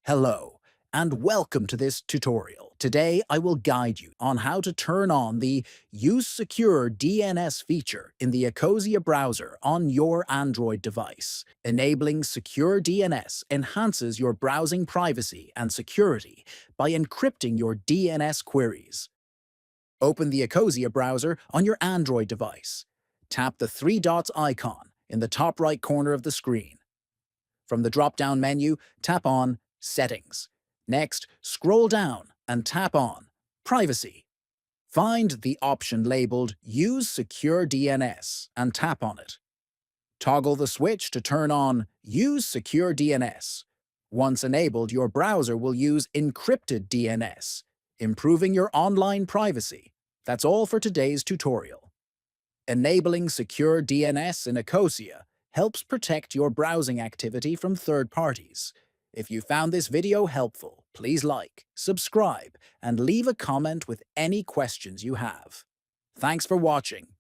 Hello, and welcome to this tutorial. Today, I will guide you on how to turn on the Use Secure DNS feature in the Ecosia browser on your Android device. Enabling secure DNS enhances your browsing privacy and security by encrypting your DNS queries. Open the Ecosia browser on your Android device. Tap the three dots icon in the top right corner of the screen. From the drop-down menu, tap on Settings. Next, scroll down and tap on Privacy. Find the option labeled Use Secure DNS and tap on it. Toggle the switch to turn on Use Secure DNS. Once enabled, your browser will use encrypted DNS, improving your online privacy. That's all for today's tutorial. Enabling secure DNS in Ecosia helps protect your browsing activity from third parties. If you found this video helpful, please like, subscribe, and leave a comment with any questions you have. Thanks for watching.